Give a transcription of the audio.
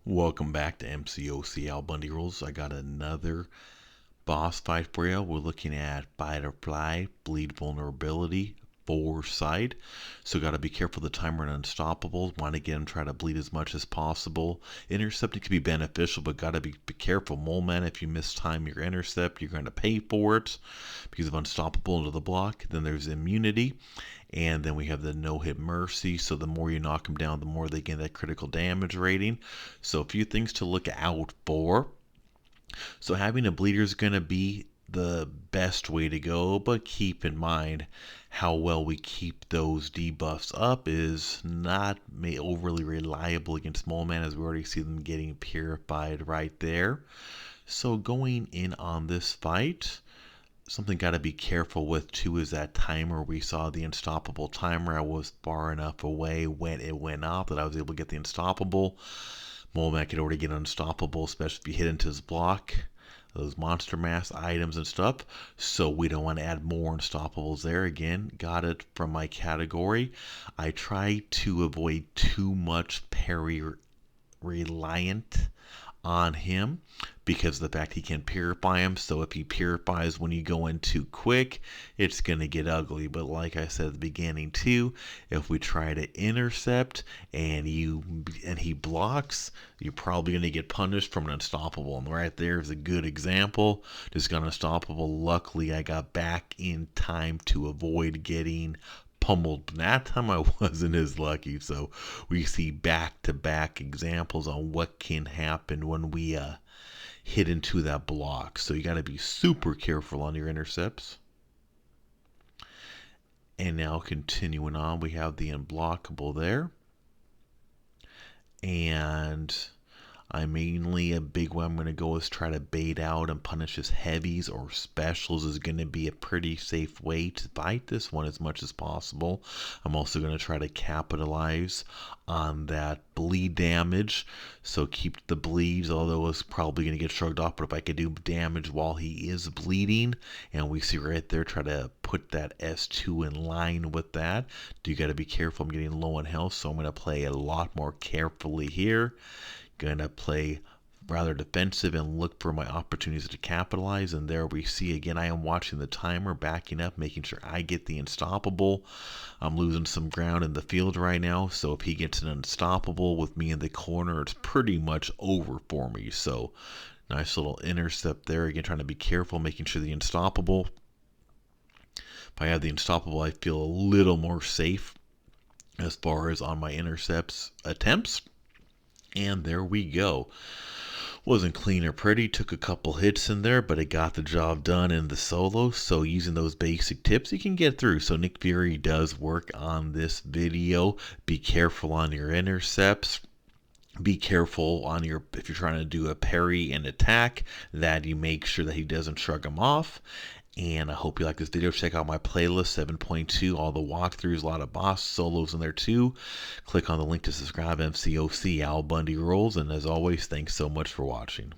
Welcome back to Mcoc Al Bundy Rules. I got another boss fight for you. We're looking at Fight or Fly, Bleed Vulnerability, Foresight. So got to be careful of the timer and Unstoppable. Want to get him try to bleed as much as possible. Intercepting can be beneficial, but got to be careful. Moleman, if you mistime your intercept, you're going to pay for it because of Unstoppable into the block. Then there's Immunity. And then we have the no-hit mercy, so the more you knock them down, the more they gain that critical damage rating. So a few things to look out for. So having a bleeder is going to be the best way to go, but keep in mind how well we keep those debuffs up is not overly reliable against Moleman, as we already see them getting purified right there. So going in on this fight, something got to be careful with too is that timer. We saw the Unstoppable timer. I was far enough away when it went off that I was able to get the Unstoppable. Moleman could already get Unstoppable, especially if you hit into his block, those monster mass items and stuff. So we don't want to add more Unstoppables there. Again, got it from my category. I try to avoid too much parry reliant on him because of the fact he can purify him. So if he purifies when you go in too quick, it's going to get ugly. But like I said at the beginning too, if we try to intercept and he blocks, you're probably going to get punished from an Unstoppable. And right there is a good example. Just got Unstoppable. Luckily, I got back in time to avoid getting pummeled. That time I wasn't as lucky. So we see back-to-back examples on what can happen when we hit into that block. So you got to be super careful on your intercepts. And now continuing on, we have the unblockable there. And mainly a big one I'm going to go is try to bait out and punish his heavies or specials is going to be a pretty safe way to fight this one as much as possible. I'm also going to try to capitalize on that bleed damage. So keep the bleeds, although it's probably going to get shrugged off. But if I could do damage while he is bleeding, and we see right there, try to put that S2 in line with that. You got to be careful. I'm getting low on health, so I'm going to play a lot more carefully here. Gonna play rather defensive and look for my opportunities to capitalize. And there we see again, I am watching the timer, backing up, making sure I get the Unstoppable. I'm losing some ground in the field right now, so if he gets an Unstoppable with me in the corner, it's pretty much over for me. So nice little intercept there. Again, trying to be careful, making sure the Unstoppable. If I have the Unstoppable, I feel a little more safe as far as on my intercepts attempts. And there we go. Wasn't clean or pretty, took a couple hits in there, but it got the job done in the solo. So using those basic tips, you can get through. So Nick Fury does work on this video. Be careful on your intercepts. Be careful on your, if you're trying to do a parry and attack, that you make sure that he doesn't shrug him off. And I hope you like this video. Check out my playlist 7.2, all the walkthroughs, a lot of boss solos in there too. Click on the link to subscribe. Mcoc Al Bundy Rules. And as always, thanks so much for watching.